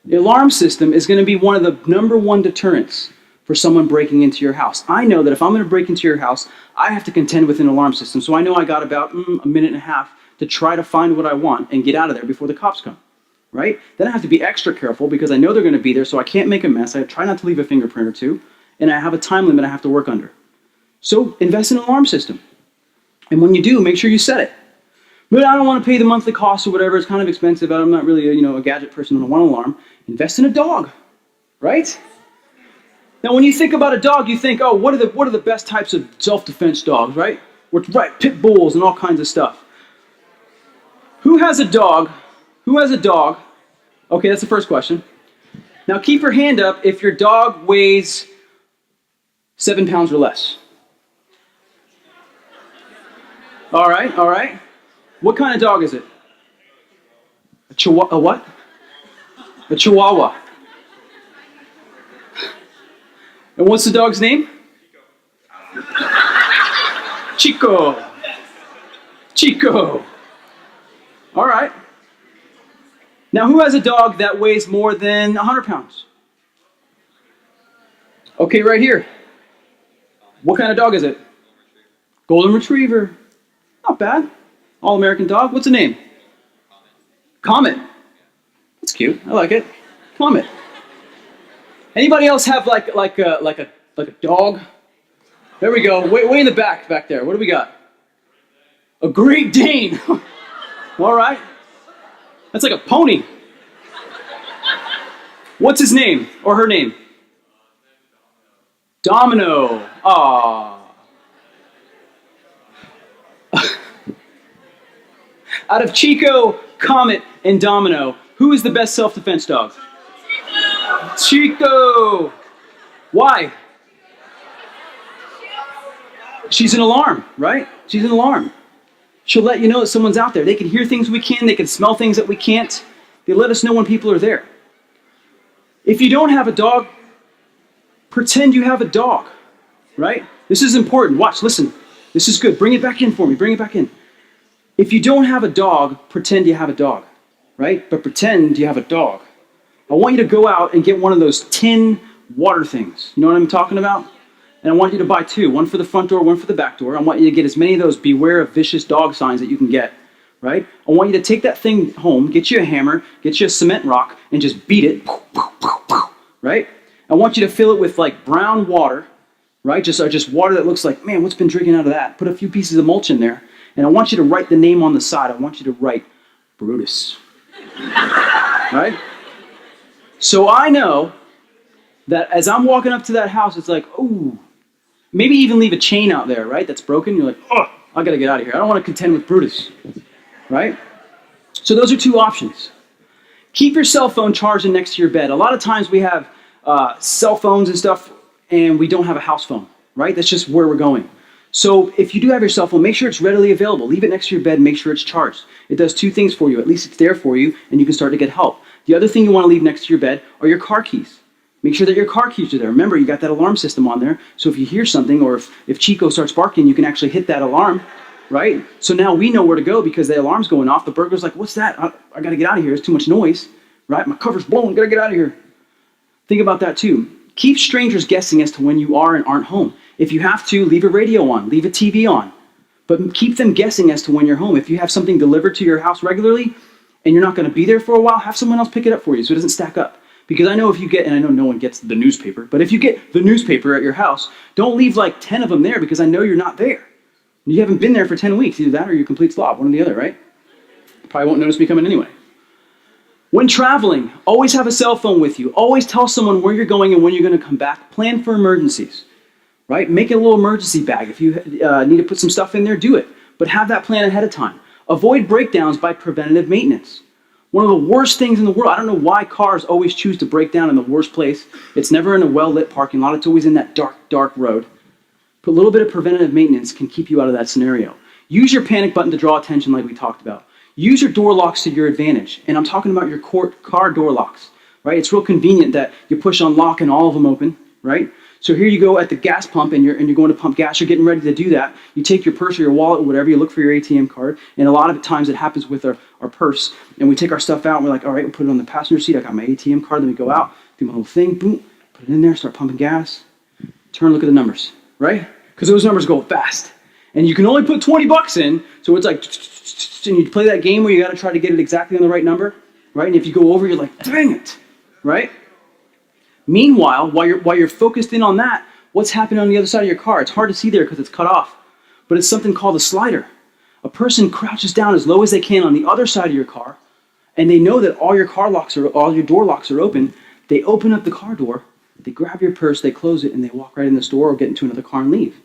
The alarm system is going to be one of the #1 deterrents for someone breaking into your house. I know that if I'm going to break into your house, I have to contend with an alarm system. So I know I got about a minute and a half to try to find what I want and get out of there before the cops come. Right? Then I have to be extra careful because I know they're going to be there, so I can't make a mess. I try not to leave a fingerprint or 2. And I have a time limit I have to work under. So invest in an alarm system. And when you do, make sure you set it. But I don't want to pay the monthly cost or whatever. It's kind of expensive. I'm not really a gadget person. I don't want an alarm. Invest in a dog, right? Now, when you think about a dog, you think, oh, what are the best types of self-defense dogs, right? Right, pit bulls and all kinds of stuff. Who has a dog? Who has a dog? Okay, that's the first question. Now, keep your hand up if your dog weighs 7 pounds or less. All right, all right. What kind of dog is it? A what? A Chihuahua. And what's the dog's name? Chico. Chico. All right. Now, who has a dog that weighs more than 100 pounds? Okay, right here. What kind of dog is it? Golden Retriever. Not bad. All-American dog. What's the name? Comet. That's cute. I like it. Comet. Anybody else have like a dog? There we go. Way in the back there. What do we got? A Great Dane. All right. That's like a pony. What's his name or her name? Domino. Aww. Out of Comet, and Domino, who is the best self-defense dog? Chico. Why? She's an alarm, right? She's an alarm. She'll let you know that someone's out there. They can hear things we can. They can smell things that we can't. They let us know when people are there. If you don't have a dog, pretend you have a dog, right? This is important. Watch, listen. This is good. Bring it back in for me. Bring it back in. If you don't have a dog, pretend you have a dog, right? But pretend you have a dog. I want you to go out and get one of those tin water things. You know what I'm talking about? And I want you to buy two, one for the front door, one for the back door. I want you to get as many of those beware of vicious dog signs that you can get, right? I want you to take that thing home, get you a hammer, get you a cement rock, and just beat it, right? I want you to fill it with like brown water, right? Just water that looks like, man, what's been drinking out of that? Put a few pieces of mulch in there. And I want you to write the name on the side. I want you to write Brutus. Right? So I know that as I'm walking up to that house, it's like, ooh, maybe even leave a chain out there, right? That's broken. You're like, oh, I got to get out of here. I don't want to contend with Brutus. Right? So those are two options. Keep your cell phone charged and next to your bed. A lot of times we have cell phones and stuff, and we don't have a house phone, right? That's just where we're going. So if you do have your cell phone, make sure it's readily available. Leave it next to your bed and make sure it's charged. It does two things for you. At least it's there for you, and you can start to get help. The other thing you want to leave next to your bed are your car keys. Make sure that your car keys are there. Remember, you got that alarm system on there, so if you hear something or if Chico starts barking, you can actually hit that alarm, right? So now we know where to go because the alarm's going off. The burglar's like, what's that? I got to get out of here. It's too much noise, right? My cover's blown. Got to get out of here. Think about that too. Keep strangers guessing as to when you are and aren't home. If you have to, leave a radio on, leave a TV on, but keep them guessing as to when you're home. If you have something delivered to your house regularly and you're not going to be there for a while, have someone else pick it up for you so it doesn't stack up. Because I know if you get, and I know no one gets the newspaper, but if you get the newspaper at your house, don't leave like 10 of them there because I know you're not there. You haven't been there for 10 weeks, either that or you're a complete slob, one or the other, right? Probably won't notice me coming anyway. When traveling, always have a cell phone with you. Always tell someone where you're going and when you're going to come back. Plan for emergencies, right? Make a little emergency bag. If you need to put some stuff in there, do it. But have that plan ahead of time. Avoid breakdowns by preventative maintenance. One of the worst things in the world, I don't know why cars always choose to break down in the worst place. It's never in a well-lit parking lot. It's always in that dark, dark road. But a little bit of preventative maintenance can keep you out of that scenario. Use your panic button to draw attention like we talked about. Use your door locks to your advantage. And I'm talking about your car door locks, right? It's real convenient that you push on lock and all of them open, right? So here you go at the gas pump and you're going to pump gas. You're getting ready to do that. You take your purse or your wallet or whatever. You look for your ATM card. And a lot of times it happens with our purse. And we take our stuff out and we're like, all right, we'll put it on the passenger seat. I got my ATM card. Then we go out, do my little thing, boom, put it in there, start pumping gas. Turn, look at the numbers, right? Because those numbers go fast. And you can only put 20 bucks in. So it's like, and you play that game where you got to try to get it exactly on the right number, right? And if you go over, you're like, dang it, right? Meanwhile, while you're focused in on that, what's happening on the other side of your car? It's hard to see there because it's cut off, but it's something called a slider. A person crouches down as low as they can on the other side of your car, and they know that all your door locks are open. They open up the car door, they grab your purse, they close it, and they walk right in the store or get into another car and leave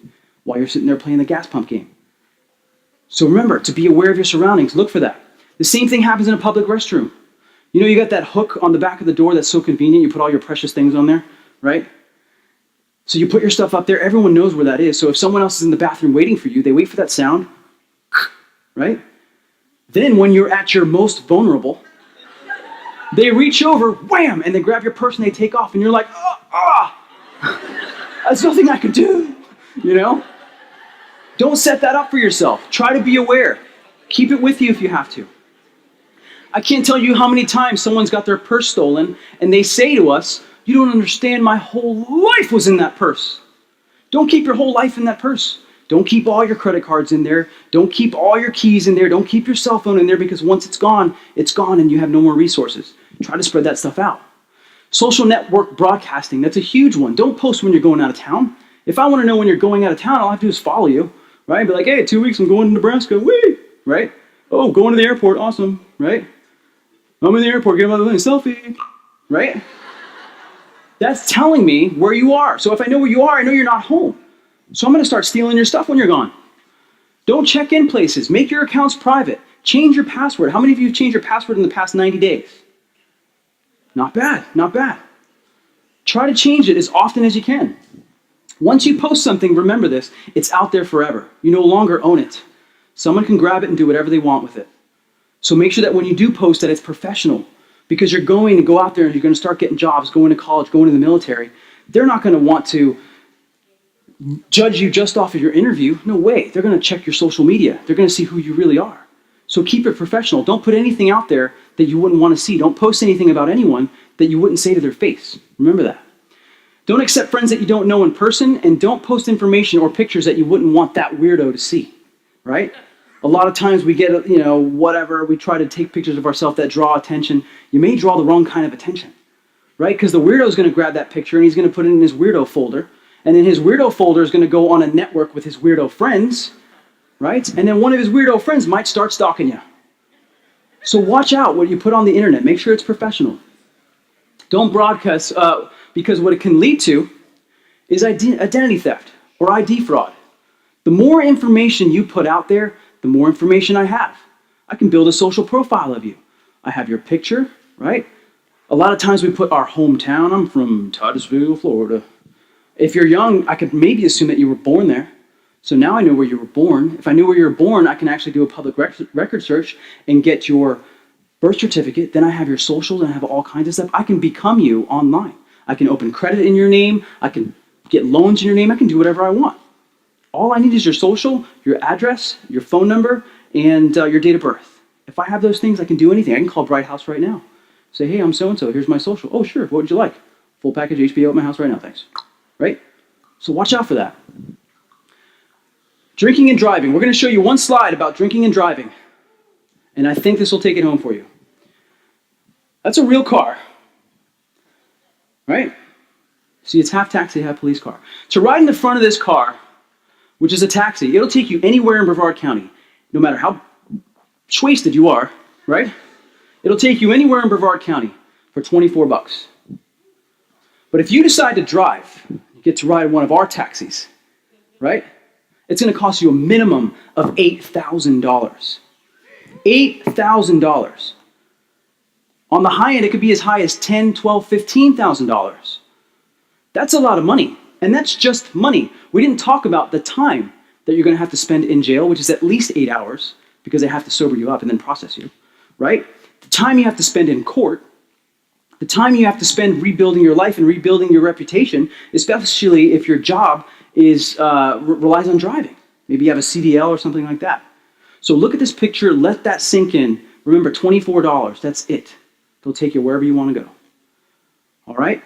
while you're sitting there playing the gas pump game. So remember, to be aware of your surroundings, look for that. The same thing happens in a public restroom. You know, you got that hook on the back of the door that's so convenient. You put all your precious things on there, right? So you put your stuff up there. Everyone knows where that is. So if someone else is in the bathroom waiting for you, they wait for that sound, right? Then when you're at your most vulnerable, they reach over, wham, and they grab your purse and they take off. And you're like, there's nothing I can do, you know? Don't set that up for yourself. Try to be aware. Keep it with you if you have to. I can't tell you how many times someone's got their purse stolen and they say to us, you don't understand, my whole life was in that purse. Don't keep your whole life in that purse. Don't keep all your credit cards in there. Don't keep all your keys in there. Don't keep your cell phone in there, because once it's gone and you have no more resources. Try to spread that stuff out. Social network broadcasting, that's a huge one. Don't post when you're going out of town. If I want to know when you're going out of town, all I have to do is follow you, right? Be like, hey, 2 weeks, I'm going to Nebraska, whee, right? Oh, going to the airport, awesome, right? I'm in the airport, get another selfie, right? That's telling me where you are. So if I know where you are, I know you're not home. So I'm going to start stealing your stuff when you're gone. Don't check in places. Make your accounts private. Change your password. How many of you have changed your password in the past 90 days? Not bad, not bad. Try to change it as often as you can. Once you post something, remember this, it's out there forever. You no longer own it. Someone can grab it and do whatever they want with it. So make sure that when you do post that it's professional, because you're going to go out there and you're going to start getting jobs, going to college, going to the military. They're not going to want to judge you just off of your interview. No way. They're going to check your social media. They're going to see who you really are. So keep it professional. Don't put anything out there that you wouldn't want to see. Don't post anything about anyone that you wouldn't say to their face. Remember that. Don't accept friends that you don't know in person, and don't post information or pictures that you wouldn't want that weirdo to see, right? A lot of times we get, whatever, we try to take pictures of ourselves that draw attention. You may draw the wrong kind of attention, right? Because the weirdo is going to grab that picture and he's going to put it in his weirdo folder. And then his weirdo folder is going to go on a network with his weirdo friends, right? And then one of his weirdo friends might start stalking you. So watch out what you put on the internet. Make sure it's professional. Don't broadcast, because what it can lead to is identity theft or ID fraud. The more information you put out there, the more information I have. I can build a social profile of you. I have your picture, right? A lot of times we put our hometown. I'm from Titusville, Florida. If you're young, I could maybe assume that you were born there. So now I know where you were born. If I knew where you were born, I can actually do a public record search and get your birth certificate. Then I have your socials and I have all kinds of stuff. I can become you online. I can open credit in your name. I can get loans in your name. I can do whatever I want. All I need is your social, your address, your phone number, and your date of birth. If I have those things, I can do anything. I can call Bright House right now. Say, hey, I'm so-and-so. Here's my social. Oh, sure. What would you like? Full package HBO at my house right now. Thanks. Right? So watch out for that. Drinking and driving. We're going to show you one slide about drinking and driving. And I think this will take it home for you. That's a real car. Right? See, it's half taxi, half police car. To ride in the front of this car, which is a taxi, it'll take you anywhere in Brevard County, no matter how wasted you are, right? It'll take you anywhere in Brevard County for $24. But if you decide to drive, you get to ride one of our taxis, right? It's going to cost you a minimum of $8,000. $8,000. On the high end, it could be as high as $10,000, $12,000, $15,000. That's a lot of money. And that's just money. We didn't talk about the time that you're going to have to spend in jail, which is at least 8 hours, because they have to sober you up and then process you, right? The time you have to spend in court, the time you have to spend rebuilding your life and rebuilding your reputation, especially if your job is relies on driving. Maybe you have a CDL or something like that. So look at this picture, let that sink in. Remember, $24, that's it. They'll take you wherever you want to go. All right?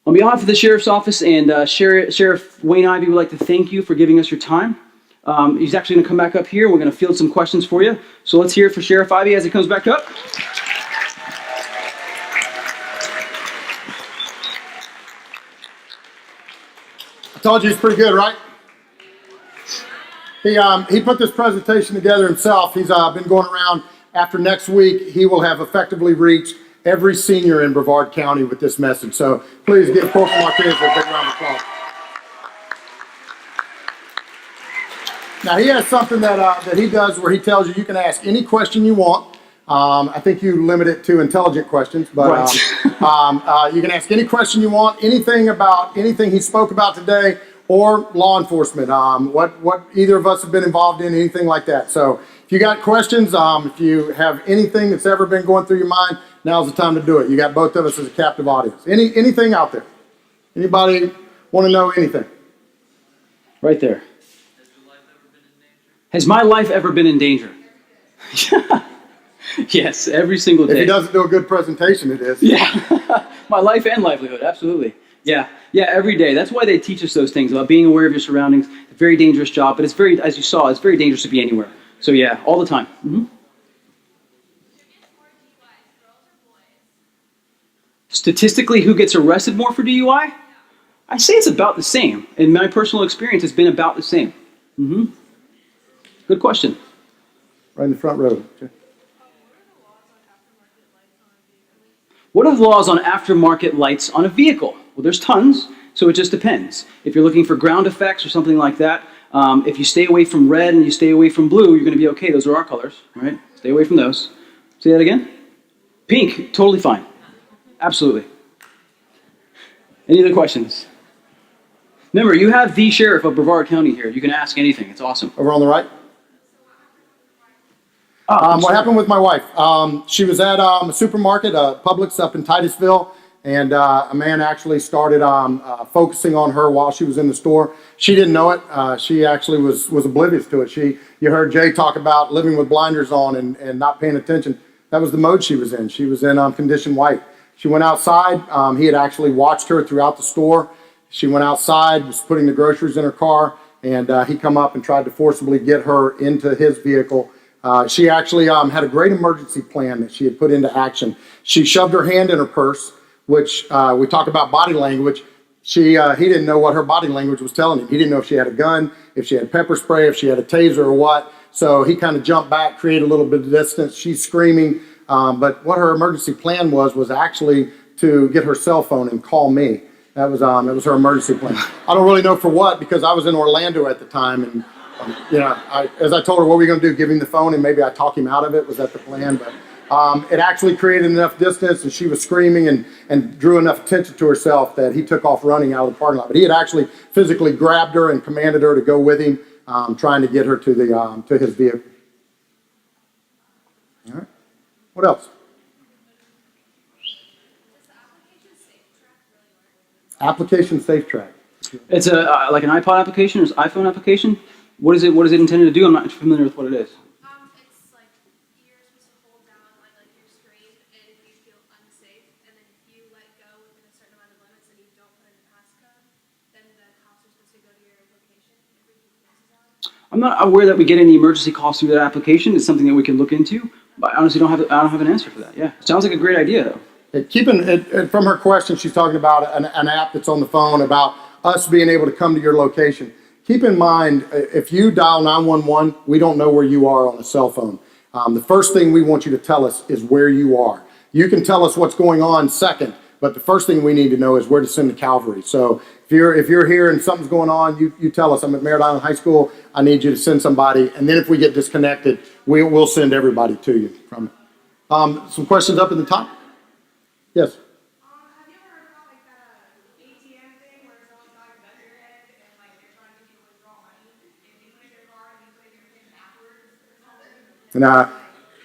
On behalf of the Sheriff's Office and Sheriff Wayne Ivey would like to thank you for giving us your time. He's actually going to come back up here. We're going to field some questions for you. So let's hear it for Sheriff Ivey as he comes back up. I told you he's pretty good, right? He put this presentation together himself. He's been going around. After next week, he will have effectively reached every senior in Brevard County with this message. So please give Corporal Marquez a big round of applause. Now he has something that he does where he tells you can ask any question you want. I think you limit it to intelligent questions, but right. You can ask any question you want, anything about anything he spoke about today, or law enforcement, what either of us have been involved in, anything like that. So if you got questions, if you have anything that's ever been going through your mind, now's the time to do it. You got both of us as a captive audience. Anything out there? Anybody want to know anything? Right there. Has my life ever been in danger? Yes, every single day. If he doesn't do a good presentation, it is. Yeah, my life and livelihood, absolutely. Yeah, every day. That's why they teach us those things about being aware of your surroundings. It's a very dangerous job, but it's very, as you saw, it's very dangerous to be anywhere. So yeah, all the time. Statistically, who gets arrested more for DUI? I say it's about the same. In my personal experience, it's been about the same. Good question. Right in the front row. Okay. What are the laws on aftermarket lights on a vehicle? Well, there's tons, so it just depends. If you're looking for ground effects or something like that, if you stay away from red and you stay away from blue, you're going to be okay. Those are our colors, right? Stay away from those. Say that again? Pink, totally fine. Absolutely. Any other questions? Remember, you have the sheriff of Brevard County here. You can ask anything. It's awesome. Over on the right. What happened with my wife? She was at a supermarket, Publix up in Titusville, and a man actually started focusing on her while she was in the store. She didn't know it. She actually was oblivious to it. You heard Jay talk about living with blinders on and not paying attention. That was the mode she was in. She was in condition white. She went outside. He had actually watched her throughout the store. She went outside, was putting the groceries in her car, and he come up and tried to forcibly get her into his vehicle. She actually had a great emergency plan that she had put into action. She shoved her hand in her purse, which we talk about body language. He didn't know what her body language was telling him. He didn't know if she had a gun, if she had pepper spray, if she had a taser or what. So he kind of jumped back, created a little bit of distance. She's screaming. But what her emergency plan was actually to get her cell phone and call me. That was her emergency plan. I don't really know for what, because I was in Orlando at the time, and as I told her, what were we going to do? Give him the phone and maybe I talk him out of it? Was that the plan? But it actually created enough distance, and she was screaming and drew enough attention to herself that he took off running out of the parking lot. But he had actually physically grabbed her and commanded her to go with him, trying to get her to his vehicle. All right. What else? Application Safe Track. It's like an iPod application or an iPhone application. What is it intended to do? I'm not familiar with what it is. It's like you're supposed to hold down on like your screen, and if you feel unsafe, and then if you let go within a certain amount of limits and you don't put in a passcode, then the cops are supposed to go to your location if we keep cases on. I'm not aware that we get any emergency calls through that application. It's something that we can look into. But I honestly don't have an answer for that. Yeah, sounds like a great idea though. Keeping it from her question, she's talking about an app that's on the phone about us being able to come to your location. Keep in mind, if you dial 911, we don't know where you are on a cell phone. The first thing we want you to tell us is where you are. You can tell us what's going on second, but the first thing we need to know is where to send the cavalry. So if you're here and something's going on, you tell us, I'm at Merritt Island High School, I need you to send somebody, and then if we get disconnected, we'll send everybody to you from it. Some questions up at the top? Yes. Have you ever heard about like that ATM thing where someone's got a gun to your head and like they're trying to get you to withdraw money and you put it in your car and you put it in your pin afterwards or something? And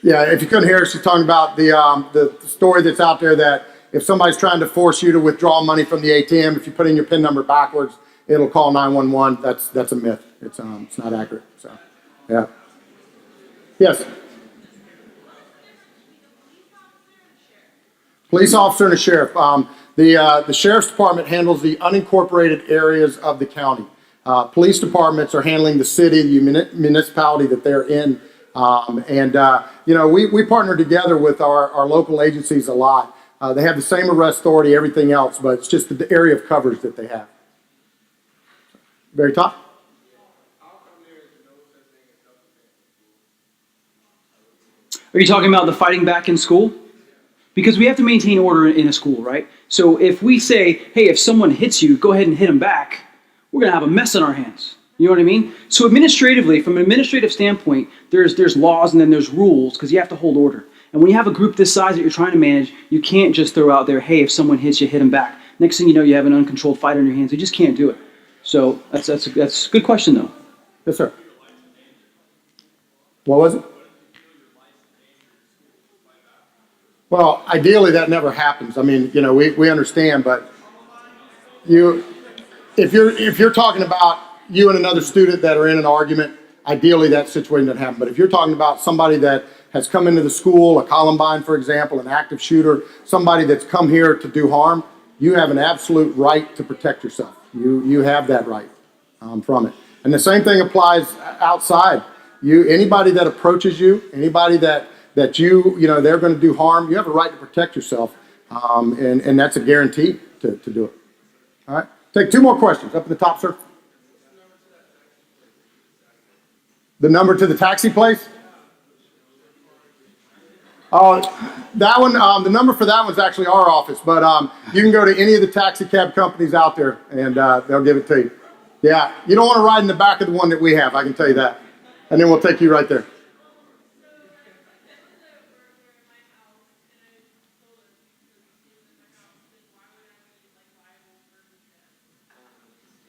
yeah, if you couldn't hear, she's talking about the story that's out there that if somebody's trying to force you to withdraw money from the ATM, if you put in your PIN number backwards, it'll call 911. That's a myth. It's not accurate. So, yeah. Yes. Police officer and a sheriff. The sheriff's department handles the unincorporated areas of the county. Police departments are handling the city, the municipality that they're in. We partner together with our local agencies a lot. They have the same arrest authority, everything else, but it's just the area of coverage that they have. Very top. Are you talking about the fighting back in school? Because we have to maintain order in a school, right? So if we say, hey, if someone hits you, go ahead and hit them back, we're going to have a mess on our hands. You know what I mean? So administratively, from an administrative standpoint, there's laws and then there's rules because you have to hold order. And when you have a group this size that you're trying to manage, you can't just throw out there, hey, if someone hits you, hit them back. Next thing you know, you have an uncontrolled fight on your hands. You just can't do it. So that's a good question, though. Yes, sir. What was it? Well, ideally that never happens. I mean, we understand, but if you're talking about you and another student that are in an argument, ideally that situation doesn't happen. But if you're talking about somebody that has come into the school, a Columbine, for example, an active shooter, somebody that's come here to do harm, you have an absolute right to protect yourself. You have that right from it. And the same thing applies outside. Anybody that approaches you, anybody that they're going to do harm, you have a right to protect yourself, and that's a guarantee to do it. All right, take 2 more questions. Up at the top, sir. The number to the taxi place? Oh, that one, the number for that one's actually our office, but you can go to any of the taxi cab companies out there and they'll give it to you. Yeah, you don't want to ride in the back of the one that we have, I can tell you that. And then we'll take you right there.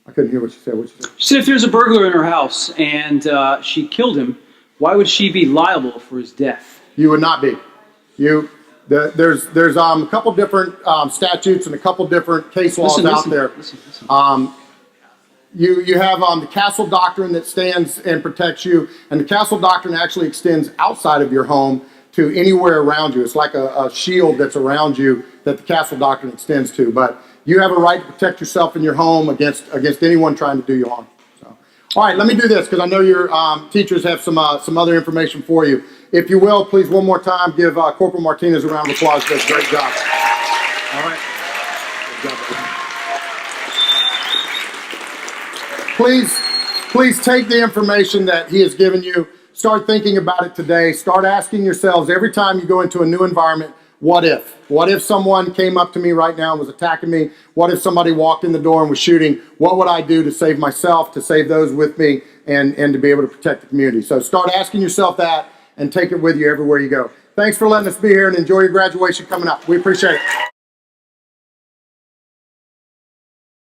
I couldn't hear what you said. What you said? She said if there's a burglar in her house and she killed him, why would she be liable for his death? You would not be. There's a couple different statutes and a couple different case laws out there. Listen. You have the castle doctrine that stands and protects you, and the castle doctrine actually extends outside of your home to anywhere around you. It's like a shield that's around you that the castle doctrine extends to. But you have a right to protect yourself in your home against anyone trying to do you harm. So, all right, let me do this because I know your teachers have some other information for you. If you will, please one more time give Corporal Martinez a round of applause. He does a great job. All right. Good job, buddy. Please take the information that he has given you. Start thinking about it today. Start asking yourselves every time you go into a new environment, what if? What if someone came up to me right now and was attacking me? What if somebody walked in the door and was shooting? What would I do to save myself, to save those with me, and to be able to protect the community? So start asking yourself that and take it with you everywhere you go. Thanks for letting us be here and enjoy your graduation coming up. We appreciate it.